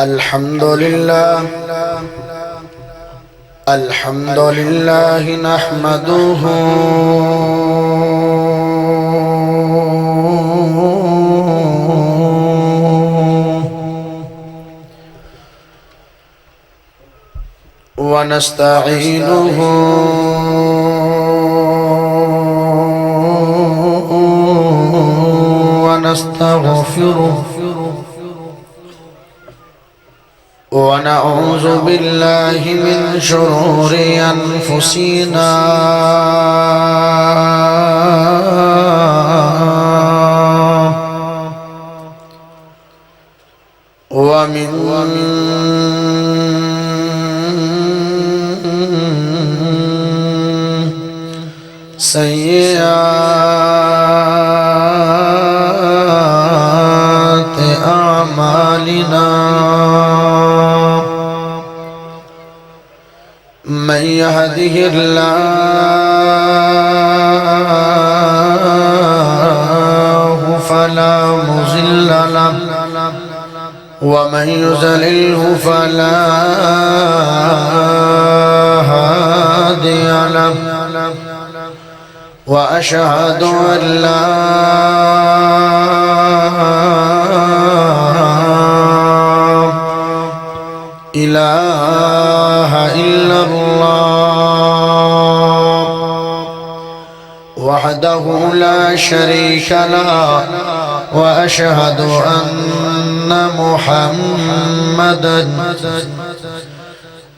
الحمد لله نحمده ونستعينه ونستغفره ونعوذ بالله من شرور أنفسنا ومن سيئات أعمالنا من يهده الله فلا مضل له ومن يضلله فلا هادي له وأشهد أن لا إله إلا الله وحده لا شريك له وأشهد أن محمدًا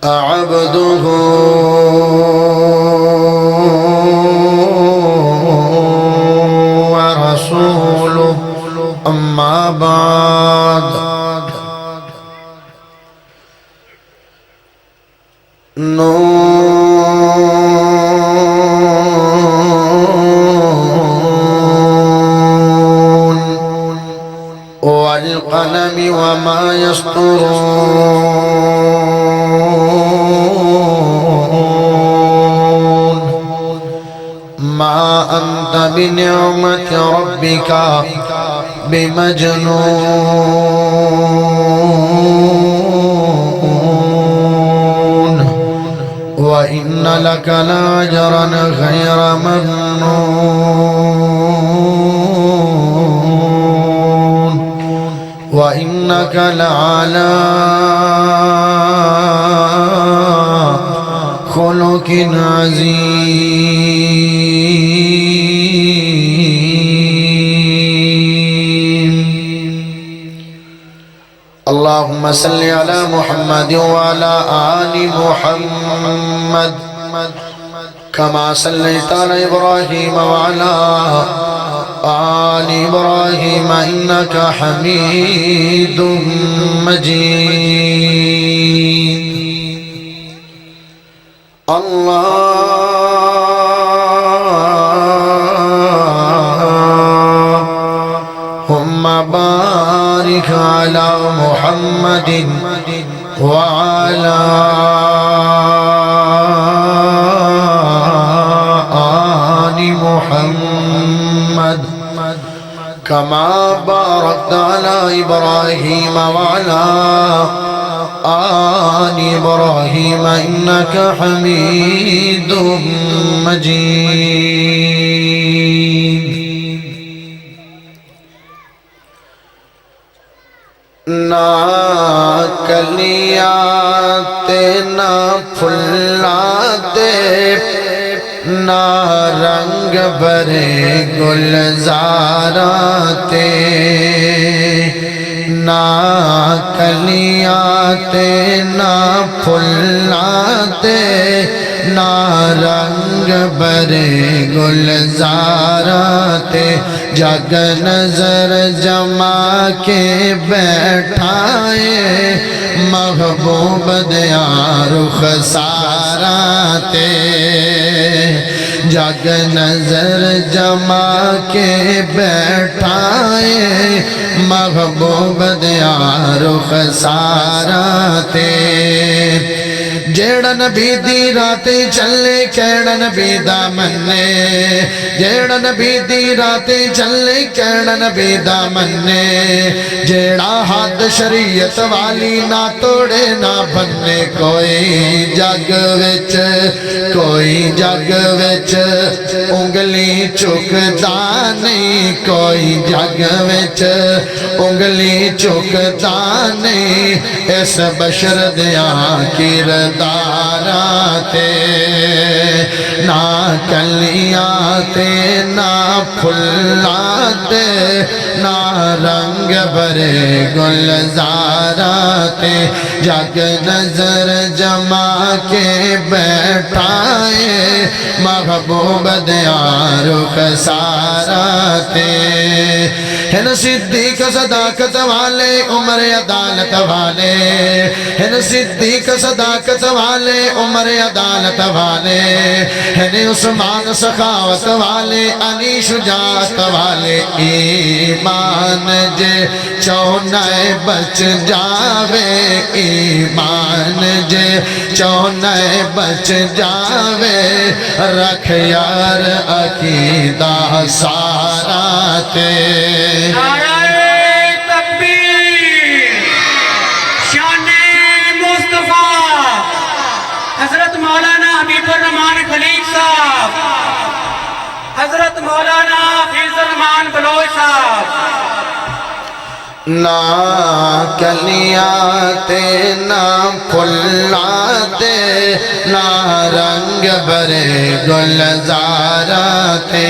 عبده ورسوله أما بعد نون والقلم وما يسطرون ما أنت بنعمة ربك بمجنون وإن لك لأجرا غير ممنون وإنك لعلى خلق عظيم اللهم صل على محمد وعلى آل محمد كما صليت على إبراهيم وعلى آل إبراهيم إنك حميد مجيد اللهم بارك على محمد وعلى آل محمد كما باركت على إبراهيم وعلى آل إبراهيم إنك حميد مجيد نہ کلیاتے نہ پھلاتے نہ رنگ بھرے گلزاراتے نہ کلیاتے نہ پھلاتے نہ رنگ برے گلزاراتے جگ نظر جما کے بیٹھائے محبوب دیا رخ ساراتے جگ نظر جما کے بیٹھائے محبوب دیا رخ ساراتے جیڑا نبی دی راتے چلے کیڑا نبی دا مننے جیڑا نبی دی راتے چلے کیڑا نبی دا مننے جیڑا حد شریعت والی نہ توڑے نہ بننے کوئی جگ وچ انگلی چکتا نہیں کوئی جگ وچ انگلی چکتا نہیں اس بشر دیاں کرداراں تے نہ کلیاں تے نہ پھلاں تے نہ رنگ برے گلزاراں تے جگ نظر جما کے بیٹھائے محبوب دیاں رخ سارا تے ہن صدیق صداقت والے عمر عدالت والے ہن صدیق صداقت والے عمر عدالت والے ہن عثمان سخاوت والے علی شجاعت والے ایمان جے چونائے بچ جاوے ایمان جے چونائے بچ جاوے رکھ یار عقیدہ سارا تے نعرہ تکبیر شان مصطفیٰ حضرت مولانا حبیب الرحمان خلیق صاحب حضرت مولانا حفیظ الرحمان بلوچ صاحب نہ کلیاں تے نہ پھلاں تے نہ رنگ برے گلزاراں تے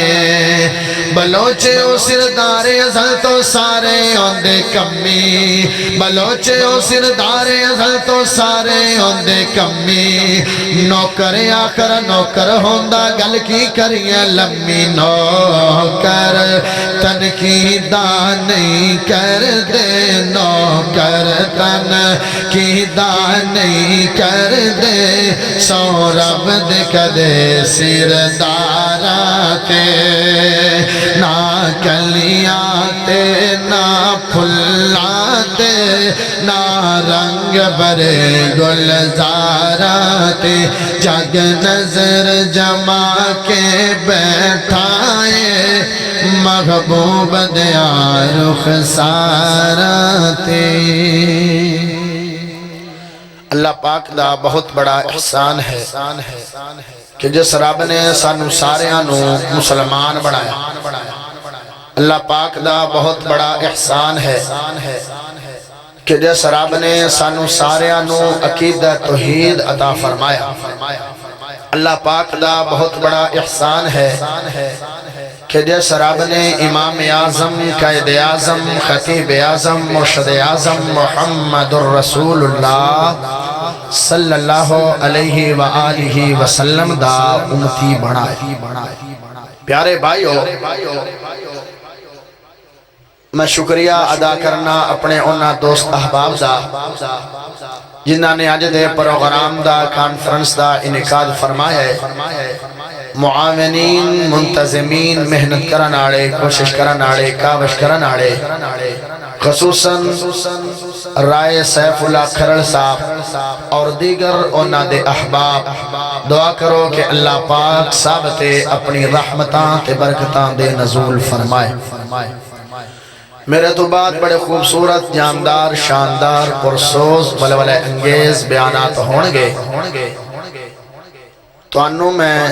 بلوچے او سردار ازل تو سارے ہوندے کمی بلوچے او سردار ازل تو سارے ہوندے کمی نوکر آخر نوکر ہوندہ گل کی کریے لمی نوکر تنقیدہ نہیں کر دے نوکر تنقیدہ نہیں کر دے سو رب دے کدے سرداراں تے نہ کلیاں تے نہ پھلاں تے نہ رنگ برے گلزاراں تے جگ نظر جما کے بیٹھائے محبوب دیاں رخ سارا تے اللہ پاک دا بہت بڑا احسان ہے کہ جس رب نے سانو ساریاں نو مسلمان بنایا اللہ پاک دا بہت بڑا احسان ہے کہ جس رب نے سانو ساریاں نو عقیدہ توحید عطا فرمایا اللہ پاک دا بہت بڑا احسان ہے کہ جس رب نے امام اعظم قائد اعظم خطیب اعظم مرشد اعظم محمد الرسول اللہ صلی اللہ علیہ وآلہ وسلم دا امتی بنائے پیارے بھائیو میں شکریہ ادا کرنا اپنے انہاں دوست احباب دا جنہاں نے آج دے پروگرام دا کانفرنس دا انعقاد فرمایا ہے معاونین منتظمین محنت کرن آڑے کوشش کرن آڑے کاوش کرن آڑے خصوصاً رائے سیف اللہ کھرڑ صاحب اور دیگر انہاں دے احباب دعا کرو کہ اللہ پاک صاحب تے اپنی رحمتاں تے برکتاں دے نزول فرمائے میرے تو بعد بڑے خوبصورت جاندار شاندار پرسوز ولولہ انگیز بیانات ہونگے تو انہوں میں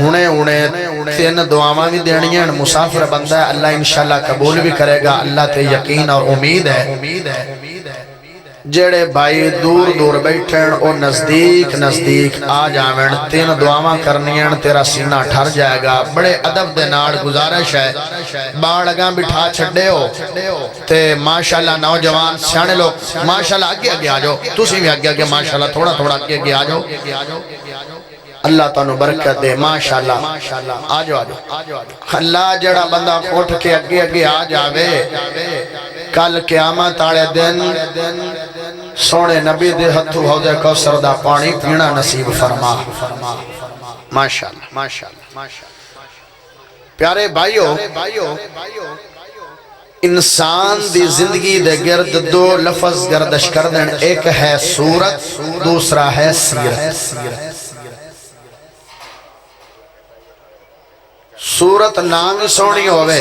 ہونے تین دعاواں بھی دینی ہیں مسافر بندہ ہے اللہ انشاءاللہ قبول بھی کرے گا اللہ تے یقین اور امید ہے جڑے بھائی دور دور بیٹھیں اور نزدیک آ جاویں تین دعاواں کرنیاں تیرا سینہ ٹھر جائے گا بڑے ادب دے نال گزارش ہے باڑ اگاں بٹھا چھڑے ہو تے ماشاءاللہ نوجوان سیانے لوگ ماشاءاللہ آگے آ جاؤ تسی بھی آگے ماشاءاللہ تھوڑا آگے آ جاؤ اللہ تانو برکت دے ماشاءاللہ آجو اللہ جڑا بندہ اٹھ کے اگے آ جاوے کل قیامت آڑے دن سونے نبی دے ہتھو حوض کوثر دا پانی پینا نصیب فرما ماشاءاللہ پیارے بھائیو انسان دی زندگی دے گرد دو لفظ گردش کردن، ایک ہے صورت، دوسرا ہے سیرت۔ صورت نام ہی سونی ہوئے،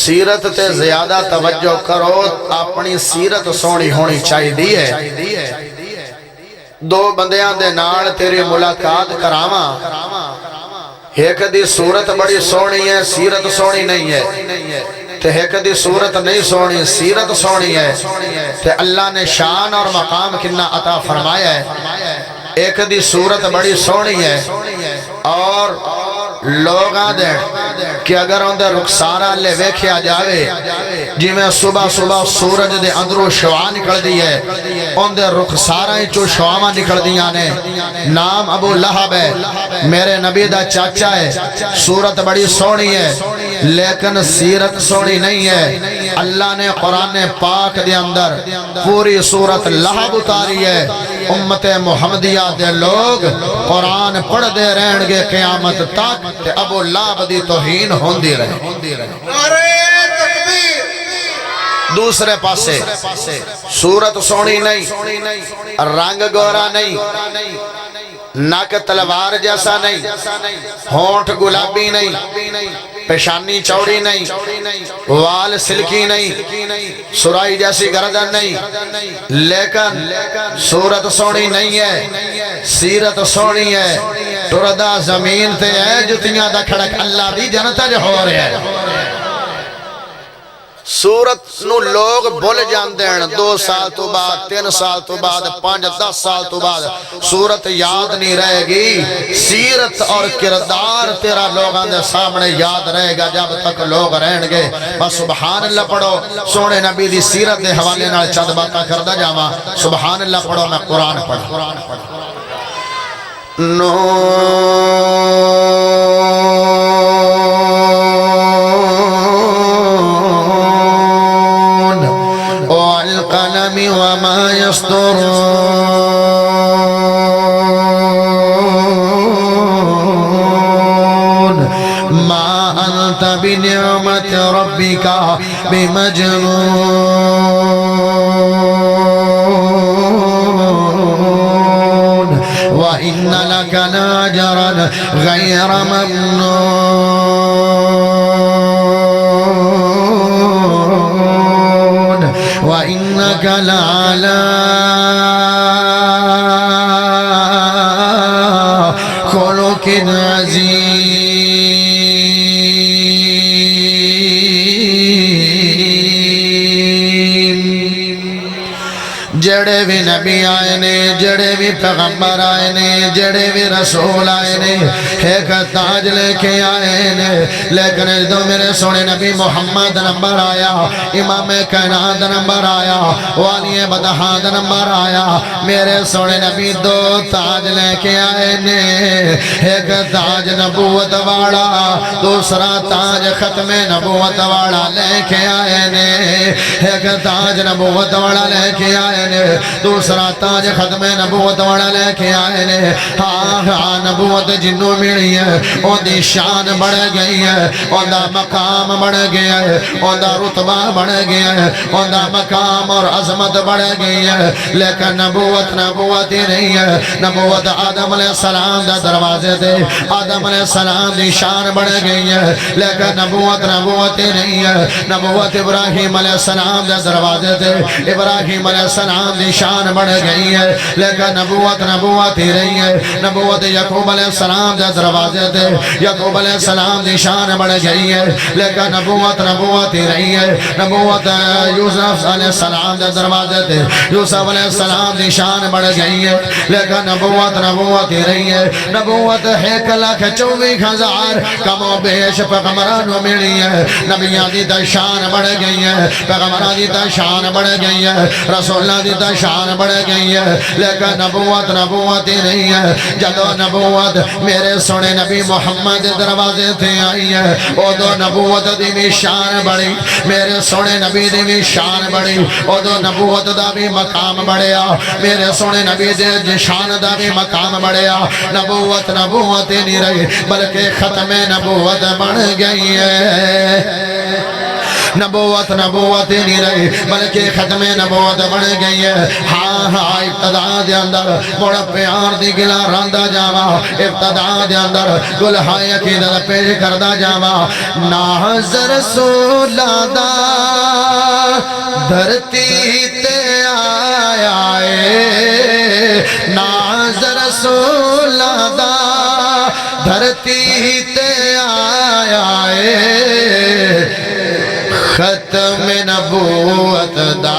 سیرت تے زیادہ توجہ کرو، اپنی سیرت سونی ہونی چاہی دی ہے۔ دو بندیاں دے نال تیری ملاقات کراما، ایک دی صورت بڑی سونی ہے، سیرت سونی نہیں ہے، تے ایک دی صورت نہیں سونی، سیرت سونی ہے، تے اللہ نے شان اور مقام کنا عطا فرمایا ہے۔ ایک دی صورت بڑی سونی ہے اور لوگاں دے کہ اگر ان دے رخسارہ لے ویکھیا جاوے جی میں صبح صبح سورج دے اندرو شعاع نکل دی ہے، ان دے رخسارہ چو شعاع نکل دیاں نے۔ نام ابو لہب ہے، میرے نبی دا چاچا ہے، صورت بڑی سونی ہے لیکن سیرت سونی نہیں ہے۔ اللہ نے قرآن پاک دے اندر پوری صورت لہب اتاری ہے۔ امت محمدیہ دے لوگ قرآن پڑھ دے رہن گے قیامت تک، تے ابو لہب دی توہین ہوندی رہے۔ دوسرے پاسے صورت سونی نہیں، رنگ گورا نہیں، ناک تلوار جیسا نہیں، ہونٹ گلابی نہیں، پیشانی چوڑی نہیں، وال سلکی نہیں، سرائی جیسی گردن نہیں، لیکن صورت سونی نہیں ہے، سیرت سونی ہے۔ ٹردہ زمین تے ہے جتیاں دا کھڑک اللہ دی جنتا جو ہو رہے ہیں۔ صورت نو لوگ بھول جاندے ہیں، 2 سال تو بعد، 3 سال تو بعد، 5 10 سال تو بعد صورت یاد نہیں رہے گی۔ سیرت اور کردار تیرا لوگاں دے سامنے یاد رہے گا جب تک لوگ رہن گے۔ بس سبحان اللہ پڑھو، سونے نبی دی سیرت دے حوالے نال چند باتاں کردہ جاواں۔ سبحان اللہ پڑھو، میں قرآن پڑھ وما يسطرون ما أنت بنعمة ربك بمجنون وإن لك لأجرا غير ممنون وإنك لعلى خلق عظيم۔ جڑے بھی نبی آئے نے، جڑے بھی پیغمبر آئے نے، جڑے بھی رسول آئے نے، ایک تاج لے کے آئے نے، لیکن جدو میرے سونے نبی محمد نمبر آیا، امام کائنات نمبر آیا، والی بدہاد نمبر آیا، میرے سونے نبی 2 تاج لے کے آئے نے۔ ایک تاج نبوت والا، دوسرا تاج ختم نبوت والا لے کے آئے نے۔ ایک تاج نبوت والا لے کے آئے نے، دوسرا تاج ختم نبوت والا لے کے آئے نے۔ ہاں نبوت جنوں ملی ہے، ان دی شان بڑھ گئی ہے، ان دا مقام بڑھ گیا ہے، ان دا رتبہ بڑھ گیا ہے، ان دا مقام اور عظمت بڑھ گئی ہے، لیکن نبوت ہی نہیں ہے۔ نبوت آدم علیہ السلام دا دروازے دے، آدم علیہ السلام دی شان بڑھ گئی ہے، لیکن نبوت ہی نہیں ہے۔ نبوت ابراہیم علیہ السلام دا دروازے دے، ابراہیم علیہ السلام دی شان بڑھ گئی ہے، لیکن نبوت ہی رہی ہے۔ نبوت یعقوب علیہ السلام دے دروازے دے، یعقوب علیہ السلام دی شان بڑھ گئی ہے، لیکن نبوت ہی رہی ہے۔ نبوت یوسف علیہ السلام دے دروازے دے، یوسف علیہ السلام دی شان بڑھ گئی ہے، لیکن نبوت ہی رہی ہے۔ نبوت 1,24,000 کم و بیش پیغمبران ملی ہے، نبیان دی تا شان بڑھ گئی ہے، پیغمبران دی تا شان بڑھ گئی ہے، رسولان دی تا شان بڑھ گئی ہے، لیکن نبوت ہی نہیں ہے۔ جدو نبوت میرے سونے نبی محمد دروازے تھے آئی ہے، او دو نبوت دی بھی شان بڑی، میرے سونے نبی دی بھی شان بڑی، او دو نبوت دا بھی مقام بڑھیا، میرے سونے نبی دی شان دا بھی مقام بڑھیا۔ نبوت ہی نہیں رہی بلکہ ختم نبوت بن گئی ہے۔ نبوت نبوت ہی نہیں رہی بلکہ ختم نبوت بن گئی ہے ہاں ہاں ابتدا دے اندر مڑ پیار دی گلا راندا جاوا ابتدا دے اندر گلہائے عقیدت پیش کردا جاوا ناز رسول دا دھرتی تے آیا ہے ناز رسول دا دھرتی تے آیا ہے ختم نبوت دا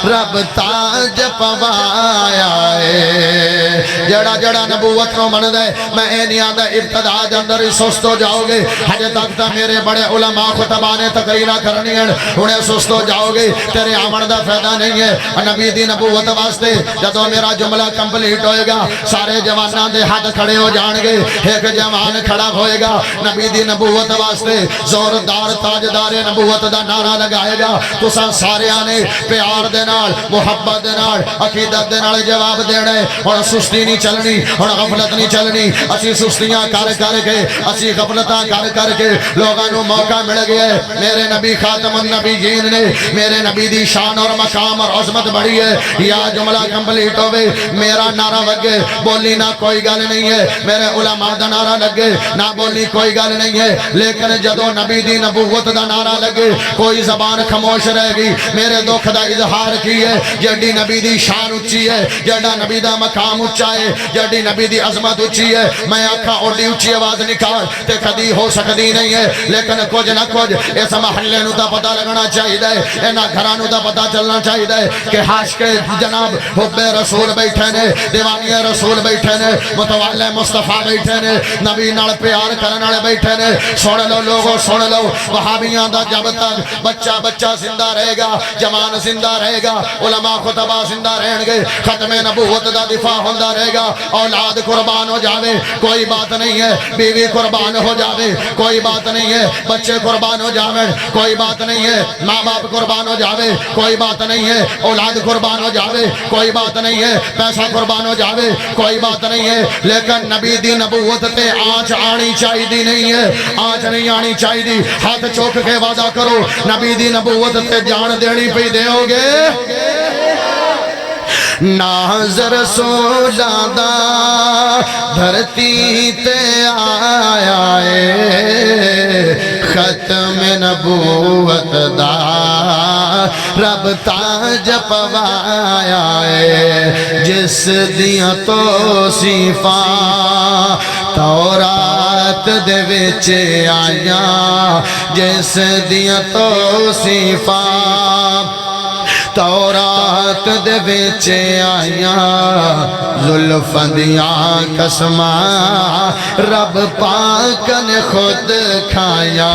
رب تاج پوایا ہے جڑا جڑا نبوت نو من دے میں اے نہیں آدھا ابتدا دے اندر ہی سست ہو جاؤ گے حج تک تا میرے بڑے علماء خطبانے تقریرہ کرنی ہیں انہیں سست ہو جاؤ گے تیرے آمن دا فیدہ نہیں ہے نبی دی نبوت واسطے جدو میرا جملہ کمپلیٹ ہوئے گا سارے جوانان دے ہاتھ کھڑے ہو جان گے ایک جوان کھڑا ہوئے گا نبی دی نبوت واسطے زوردار تاجدار نبوت دا نعرہ لگائے گا تو سارے آنے پیار دے نال محبت دے نال عقیدت دے نال جواب دینے اور سستی نہیں چلنی اور غفلت نہیں چلنی اسی سستیاں کر کر کے اسی غفلتاں کر کر کے لوگاں نو موقع مل گیا ہے میرے نبی خاتم النبیین نے میرے نبی دی شان اور مقام اور عظمت بڑی ہے یا جملہ کمپلیٹ ہوئے میرا نعرہ لگے بولی نہ کوئی گل نہیں ہے میرے علماء دا نعرہ لگے نہ بولی کوئی گل نہیں ہے لیکن جدو نبی دی نبوت دا نعرہ لگے کوئی زبان خاموش رہ گی میرے دکھ دا اظہار کی ہے جڑی نبی دی شان اچھی ہے جڑا نبی دا مقام اچھا ہے جڑی نبی دی عظمت اچھی ہے میں آکھا اوڈی اچھی آواز نکال تے کدی ہو سکتی نہیں ہے لیکن کچھ نہ کچھ اس محلے نو دا پتہ لگنا چاہیے اینا گھرانو دا پتہ چلنا چاہیے کہ حاش کے جناب حب رسول بیٹھے نے دیوانی رسول بیٹھے نے متوالے مصطفیٰ بیٹھے نے نبی نال پیار کرنے والے بیٹھے نے سن لو لوگوں سن لو وہابیاں دا جب تک بچہ بچہ زندہ رہے گا جوان زندہ رہے گا علماء خطبہ زندہ رہیں گے ختم نبوت دا دفاع ہوندہ رہے گا اولاد قربان ہو جاوے کوئی بات نہیں ہے بیوی قربان ہو جاوے کوئی بات نہیں ہے بچے قربان ہو جاوے کوئی بات نہیں ہے ماں باپ قربان ہو جاوے کوئی بات نہیں ہے اولاد قربان ہو جاوے کوئی بات نہیں ہے پیسہ قربان ہو جاوے کوئی بات نہیں ہے لیکن نبی دی نبوت تے آنچ آنی چاہی دی نہیں ہے آنچ نہیں آنی چاہی دی ہاتھ چوک کے وعدہ کرو نبی دی نبوت تے جان دینی پہ دے ہوگے ناز رسول دا دھرتی تے آیا ہے ختم نبوت دا رب تاج پوایا ہے جس دیاں توصیفاں تورات دے وچ آیاں جس دیاں توصیفاں تورات دے وچ آیاں زلفاں دیاں قسماں رب پاک نے خود کھایا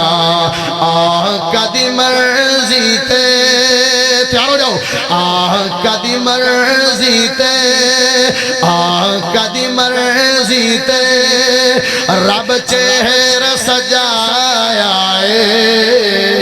آقا دی مرضی تے تیار ہو جاؤ آقا دی مرضی تے آقا دی مرضی تے رب چہرہ سجایا ہے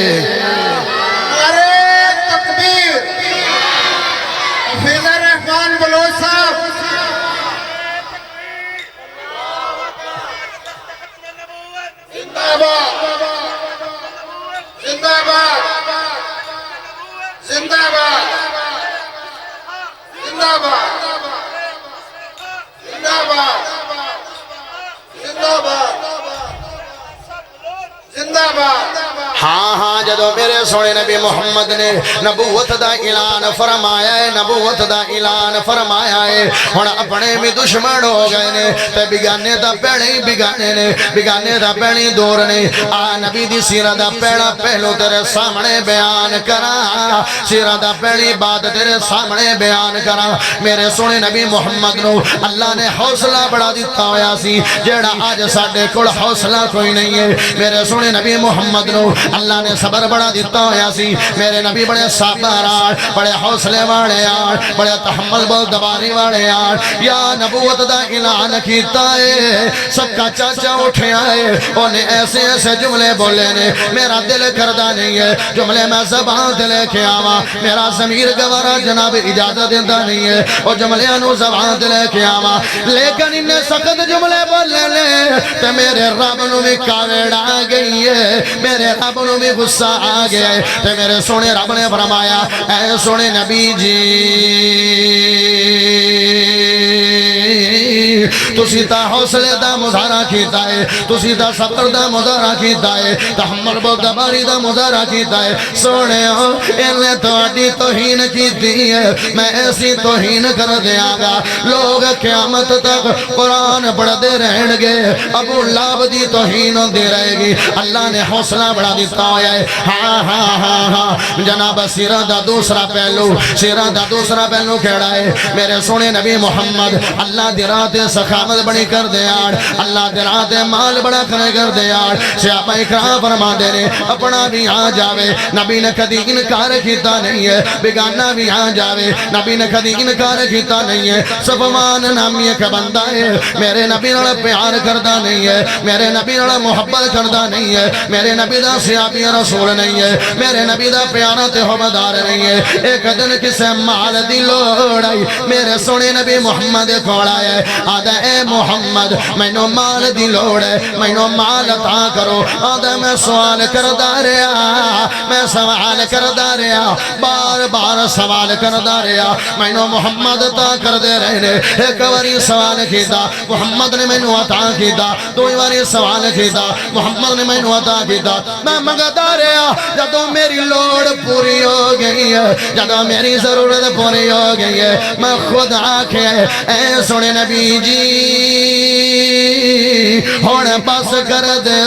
ہاں ہاں جدو میرے سونے نبی محمد نے نبوت دا اعلان فرمایا ہے نبوت دا اعلان فرمایا ہے ہن اپنے بھی دشمن ہو گئے نے تے بگانے دا پیڑے بگانے نے بگانے دا پیڑے دور نے آ نبی دی سیرت دا پیڑا پہلو تیرے سامنے بیان کرا سیرت دا پیڑی بات تیرے سامنے بیان کرا میرے سونے نبی محمد نو اللہ نے حوصلہ بڑا دیتا ہویا سی جیڑا آج ساڑھے کل حوصلہ کوئی نہیں ہے میرے سونے نبی محمد نو اللہ نے صبر بڑا دیتا ہویا سی میرے نبی بڑے صبر آر بڑے حوصلے والے آر بڑے تحمل بردباری والے آر یا نبوت دا اعلان کیتا ہے سب کا چاچا اٹھے آئے انہیں ایسے ایسے جملے بولے نے میرا دل کردہ نہیں ہے جملے میں زبان دلے کے آوا میرا ضمیر گوارا جناب اجازت دیتا نہیں ہے وہ جملے انہوں زبان دلے کے آوا لیکن انہیں سخت جملے بولے لے تو میرے رب نو بھی کاوڑ آ گئی ہے میرے رب رب نو بھی غصہ آ گیا ہے تے میرے سونے رب نے فرمایا اے سونے نبی جی تسی تا حوصلے دا مظاہرہ کیتا ہے تسی تا صبر دا مظاہرہ کیتا ہے تحمل بردباری دا مظاہرہ کیتا ہے سونے ہو انہیں توڑی توہین کیتی ہے میں ایسی توہین کر دیا گا لوگ قیامت تک قرآن پڑھ دے رہن گے ابو لہب دی توہین دے رہے گی اللہ نے حوصلہ بڑھا دیتا ہویا ہے ہاں ہاں ہاں ہاں جناب سیرہ دا دوسرا پہلو کہڑا ہے میرے سونے نبی محمد اللہ دی رات سخاوت بڑی کر دے آڑ اللہ دی رات مال بڑا کر دے آڑ صحابہ اکرام فرما دے نے اپنا بھی آ جاوے نبی نے کدی انکار کیتا نہیں ہے بیگانہ بھی آ جاوے نبی نے کدی انکار کیتا نہیں ہے صفوان نامی ایک بندہ ہے میرے نبی نال پیار کردہ نہیں ہے میرے نبی نال محبت کردہ نہیں ہے میرے نبی دا صحابی رسول نہیں ہے میرے نبی دا پیارا تے حبدار نہیں ہے ایک دن کسے مال دی لوڑ آئی میرے سونے نبی محمد کھوڑا ہے آدھا اے محمد میں نو مال دی لوڑ ہے میں نو مال عطا کرو آدھا میں سوال کردہ رہا میں سوال کردہ رہا بار بار سوال کردہ رہا میں نو محمد عطا کر دے رہنے ایک واری سوال کیتا محمد نے میں نو عطا کیتا دو واری سوال کیتا محمد نے میں نو عطا کیتا میں مگدہ رہا جدو میری لوڑ پوری ہو گئی ہے جدو میری ضرورت پوری ہو گئی ہے میں خود آکھے اے سونے نبی جی ہوڑ بس کر دے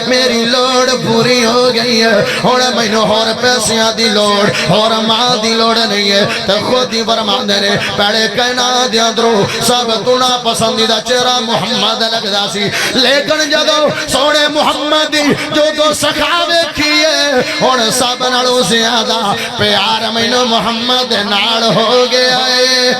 میری لوڑ پوری ہو گئی ہے ہوڑ میں نو اور پیسیاں دی لوڑ اور ماں دی لوڑ نہیں ہے تو خود ہی فرمان دے نے پہلے کہنا دیا درو سب تنا پسندیدہ چہرہ محمد لگدا سی لیکن جدو سونے محمد دی جو دو سخاوے کیے اور سب نالو زیادہ پیار میں نو محمد نال ہو گیا ہے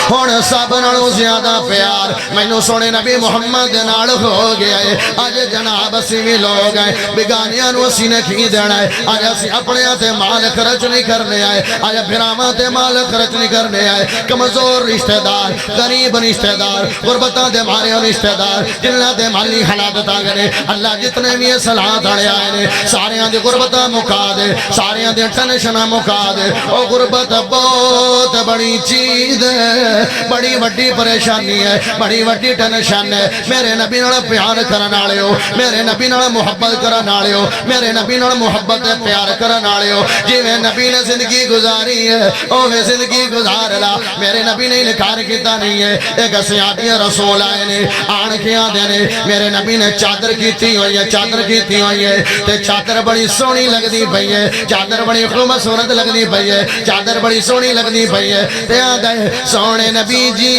اور سب نالو زیادہ پیار میں نو سونے نبی محمد نال ہو گیا ہے آج جناب اسی بھی لوگ ہیں بگانیاں نو اسی نے کی دینا ہے آج اسی اپنے آتے مال خرچ نہیں کرنے آئے آج پھراماتے مال خرچ نہیں کرنے آئے کمزور رشتہ دار غریب رشتہ دار غربتہ دے مارے اور رشتہ دار جنہ دے مالی حالات تاگنے اللہ جتنے بھی صلاح دھڑے آئے نے سارے آن دے غربتہ مکا دے سارے آن دے ٹنشنہ مکا دے او غربت بہت بڑی چیز ہے بڑی وڈی پریشانی ہے بڑی وڈی ٹنشن ہے میرے نبی نال پیار کرن والے ہو میرے نبی نال محبت کرن والے ہو میرے نبی نال محبت پیار کرن والے ہو جویں نبی نے زندگی گزاری ہے اوویں زندگی گزار لا میرے نبی نے انکار کیتا نہیں ہے ایک صحابی رسول آئے نے آن کے آدھے نے میرے نبی نے چادر کیتی ہوئی ہے چادر کیتی ہوئی ہے تے چادر بڑی سونی لگدی پئی ہے چادر بڑی خوبصورت لگدی پئی ہے چادر بڑی سونی لگدی پئی ہے تے آدھے سونے نبی جی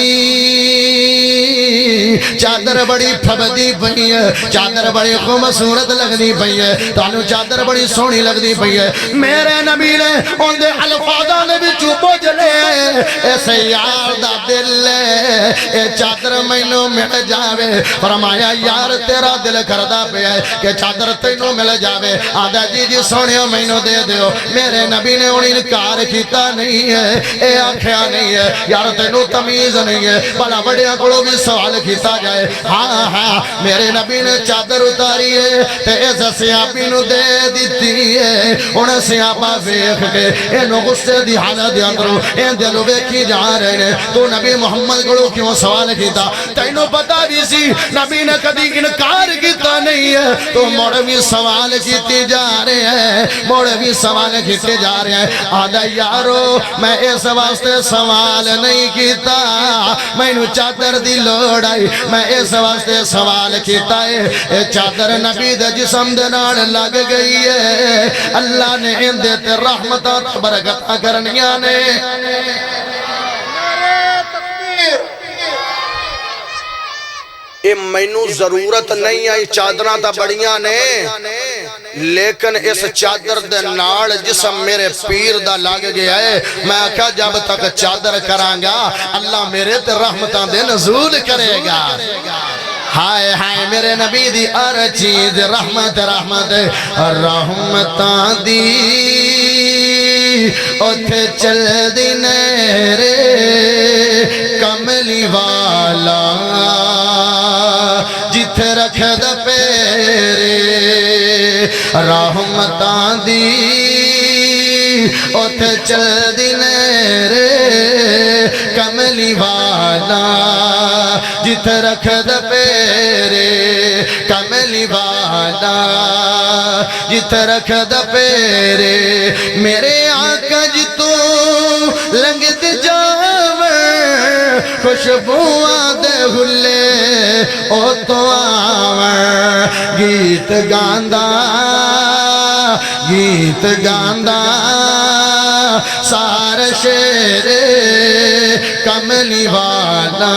چادر بڑی پھبدی پئی ہے چادر بڑی خوبصورت لگدی پئی ہے تانوں چادر بڑی سونی لگدی پئی ہے میرے نبی نے ان دے الفاظاں دے وچوں بوجھ لے ایسے یار دا دل ہے اے چادر مینوں مل جاوے فرمایا یار تیرا دل کردا پیا ہے کہ چادر تینوں مل جاوے آندا جی جی سونیو مینوں دے دیو میرے نبی نے ان انکار کیتا نہیں ہے اے آکھیا نہیں ہے یار تینوں تمیز نہیں ہے بھلا بڑیاں کولوں بھی سوال کیتا جائے ہاں ہاں میرے نبی نے چادر اتاری ہے تے اس صحابی نو دے دتی ہے انہیں صحابہ ویکھ کے اینو غصے دی حالت دے اندروں این دل ویکھی جا رہے نے تو نبی محمد کولوں کیوں سوال کیتا تینوں پتہ بھی سی نبی نے کبھی انکار کیتا نہیں ہے تو مڑ بھی سوال کیتے جا رہے ہیں مڑ بھی سوال کیتے جا رہے ہیں آدھا یارو میں اس واسطے سوال نہیں کیتا میں نو چادر دی لوڑ آئی میں اس واسطے سوال کیتا ہے اے چادر نبی دے جسم دے نال لگ گئی ہے اللہ نے ان دے تے رحمتاں برکتاں کرنیاں نے اے مینوں ضرورت نہیں آئی چادراں تا بڑیاں نے لیکن اس چادر دے نال جسم میرے پیر دا لگ گیا ہے میں کہا جب تک چادر کرانگا اللہ میرے تے رحمتاں دے نزول کرے گا ہائے ہائے میرے نبی دی ہر چیز رحمت رحمت رحمتاں دی اوتھے چل دی نیرے کملی والا جتھے رکھ دا پیرے رحمتاں دی اوتھے چل دے کملی والا جت رکھ دا پیرے کملی والا جت رکھ دا پیرے میرے آقا جتو لنگت جاور خوشبوآں دے ہلے او تو آور گیت گاندہ سار شیر کملی والا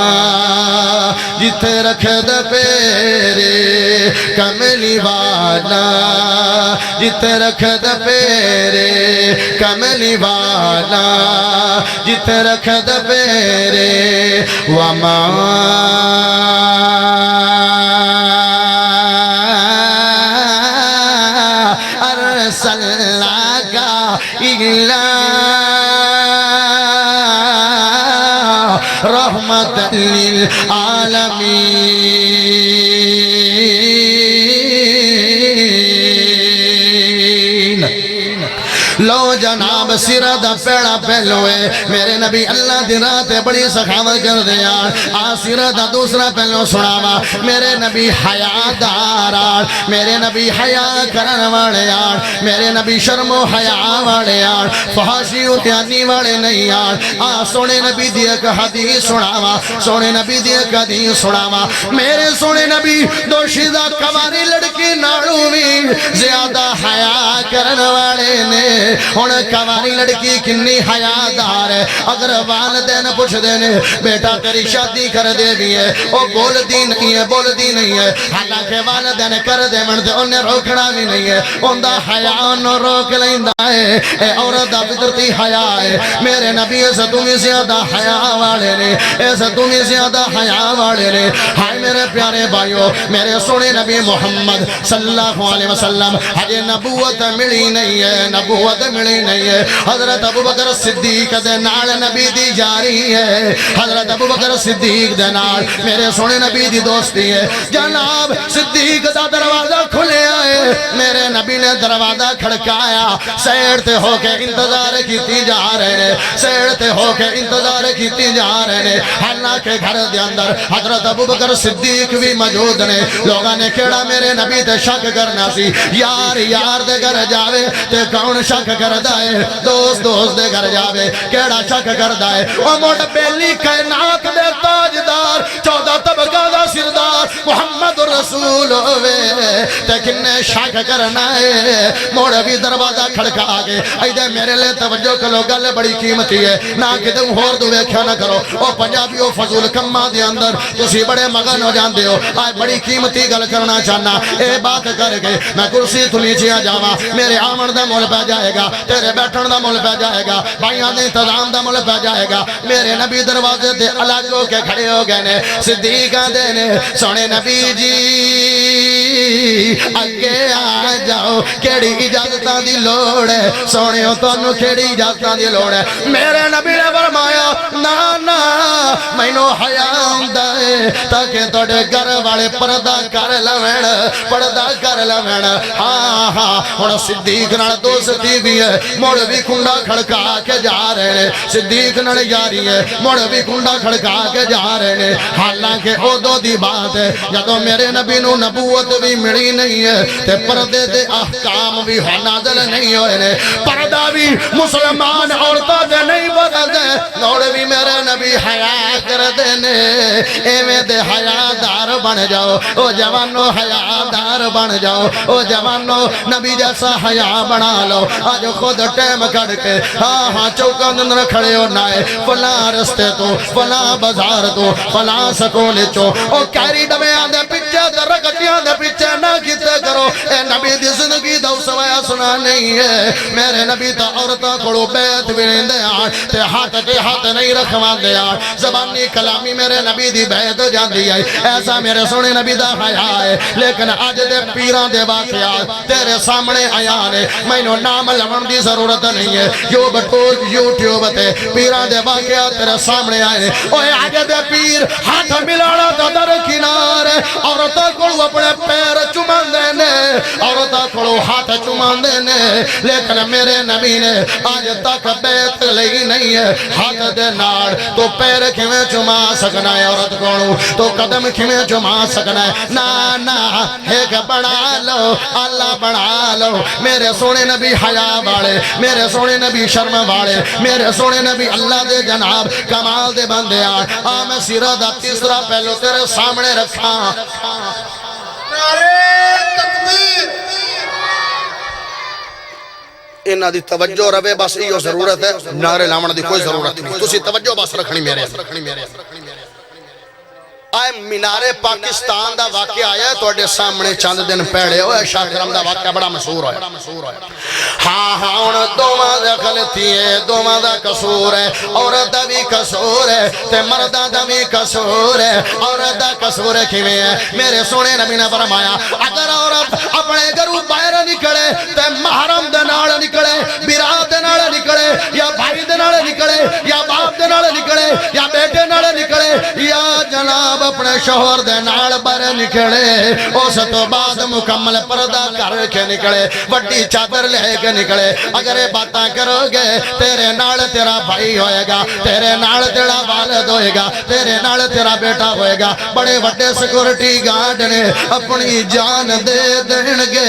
جت رکھ دا پیرے کملی والا جت رکھ دا پیرے کملی والا جت رکھ دا پیرے وما ارسلناک الا رحمت للعالمین لو جناب سرہ دا پیڑا پہلوے میرے نبی اللہ دی رات بڑی سخاوت کر دیا آ سرہ دا دوسرا پہلو سناوا میرے نبی حیاء داران میرے نبی حیاء کرن والے آن میرے نبی شرم و حیاء والے آن فحاشی اتیانی والے نہیں آن آ سونے نبی دی ایک حدیث سناوا سونے نبی دی ایک حدیث سناوا میرے سونے نبی دوشیدہ کماری لڑکی ناڑو بھی زیادہ حیاء کرن والے نے ہون کماری لڑکی کنی حیاء دار ہے اگر والدین پوچھ دینے بیٹا تیری شادی کر دے بھی ہے وہ بول دی نہیں ہے حالانکہ والدین کر دے مندے انہیں روکنا بھی نہیں ہے اندہ حیاء انہوں روک لیندہ ہے اے عورت دا فطرتی حیاء ہے میرے نبی ایسا تمہیں زیادہ حیاء والے نے ایسا تمہیں زیادہ حیاء والے نے ہائے میرے پیارے بھائیوں میرے سونے نبی محمد صلی اللہ علیہ وسلم حجے نبوت ملی نہیں ہے نبوت ملی نہیں ہے حضرت ابوبکر صدیق دے نال نبی دی جاری ہے حضرت ابوبکر صدیق دے نال میرے سونے نبی دی دوستی ہے جناب صدیق دا دروازہ کھلے آئے میرے نبی نے دروازہ کھڑکایا سیڑتے ہو کے انتظار کیتی جا رہے ہیں سیڑتے ہو کے انتظار کیتی جا رہے ہیں حالانکہ گھر دے اندر حضرت ابوبکر صدیق بھی موجود نے لوگاں نے کیڑا میرے نبی تے شک کرنا سی یار دے گھر جاوے تے کون شک کردہ ہے دوست دے گھر جاوے کیڑا شک کردہ ہے وہ موڑ بیلی کائنات دے تاجدار 14 طبقہ دا سردار محمد رسول ہوئے تے کنے شک کرنا ہے موڑ بھی دروازہ کھڑکا آگے ایدے میرے لئے توجہ کلو گل بڑی قیمتی ہے نا کہ تم ہور دوے کیا نہ کرو او پنجابی او فضول کمہ دے اندر تسی بڑے مغن ہو جان دے ہو آئے بڑی قیمتی گل کرنا چاہنا اے بات کر کے میں کرسی تو نیچے آ جاوا میرے آمن دا مول پہ جائے گا تیرے بیٹھن دا مول پہ جائے گا بھائیاں دے انتظام دا مول پہ جائے گا میرے نبی دروازے دے الگ ہو کے کھڑے ہو گئے نے صدیقہ دے نے سونے نبی جی اگے آ جاؤ کیڑی اجازتاں دی لوڑ ہے سونے ہو تو انہوں کیڑی اجازتاں دی لوڑ ہے میرے نبی نے فرمایا نا مینوں حیاء ہوندا ہے تاکہ توڑے گھر والے پردہ کر لویں ہاں ہن صدیق نال دوستی بھی ہے موڑ بھی کھنڈا کھڑکا کے جا رہے ہیں صدیق نال یاری ہے موڑ بھی کھنڈا کھڑکا کے جا رہے ہیں حالانکہ او دو دی بات ہے جدوں میرے نبی نو نبوت بھی ملی نہیں ہے تے پردے دے احکام بھی نازل نہیں ہوئے نے پردہ بھی مسلمان عورتوں دے نہیں بدلدے موڑ بھی میرے نبی حیاء کر دینے ایویں دے حیاء دار بن جاؤ او جوانو حیاء دار بن جاؤ او جوانو نبی جیسا حیاء بنا لو آج خود ٹیم کڑ کے ہاں چوکا اندر کھڑے ہونا ہے فلاں رستے تو فلاں بازار تو فلاں سکولے چو او کاری ڈبے آندے پچھے درکتی آندے پچھے نہ کیتے کرو اے نبی دی زندگی دو سوایا سنا نہیں ہے میرے نبی تا عورتہ کھڑو بیت بھی نہیں دے آن تے ہاتھ کے ہاتھ ہاتھ نہیں رکھوا دیا زبانی کلامی میرے نبی دی بیعت جاندی ہے ایسا میرے سونے نبی دا حیا ہے لیکن آج دے پیران دے واقعات تیرے سامنے آیا نے میں نو نام لمن دی ضرورت نہیں ہے یوٹیوب تے پیران دے واقعات تیرے سامنے آئے اوہ آج دے پیر ہاتھ ملانا تا در کنار عورتہ کڑو اپنے پیر چمان دینے عورتہ کڑو ہاتھ چمان دینے لیکن میرے نبی نے آج تک بیت لئی نہیں ہے ہاتھ دے نار تو پیر کھویں چما سکنا ہے عورت کڑو تو قدم کھویں چما سکنا ہے نا ایک بڑھا لو اللہ بڑھا لو میرے سونے نبی حیا والے میرے سونے نبی شرم والے میرے سونے نبی اللہ دے جناب کمال دے بندے میں سیرہ دا تیسرا پہلو تیرے سامنے رکھا نعرہ تکبیر انہاں دی توجہ روے بس ایو ضرورت ہے نعرے لاؤن دی کوئی ضرورت نہیں تسی توجہ بس رکھنی میرے آئے مینار پاکستان دا واقعہ آیا ہے توڑے سامنے چاند دن پیڑے ہوئے شاہ کرم دا واقعہ بڑا مشہور ہے ہاں انہاں دوما دا غلطی ہے دوما دا قصور ہے عورت دا بھی قصور ہے تے مردہ دا بھی قصور ہے عورت دا قصور ہے کیویں ہے میرے سونے نبی نے فرمایا اگر عورت اپنے گھروں باہر نکلے تے محرم دے نال نکلے برات دے نال نکلے یا بھائی دے نال نکلے یا باپ دے نال نکلے یا بیٹے نال نکلے یا جناب اپنے شوہر دے نال بر نکلے اس تو بعد مکمل پردہ کر کے نکلے وڈی چادر لے کے نکلے اگر یہ باتاں کرو گے تیرے نال تیرا بھائی ہوئے گا تیرے نال تیرا والد ہوئے گا تیرے نال تیرا بیٹا ہوئے گا بڑے وڈے سیکورٹی گارڈ نے اپنی جان دے دین گے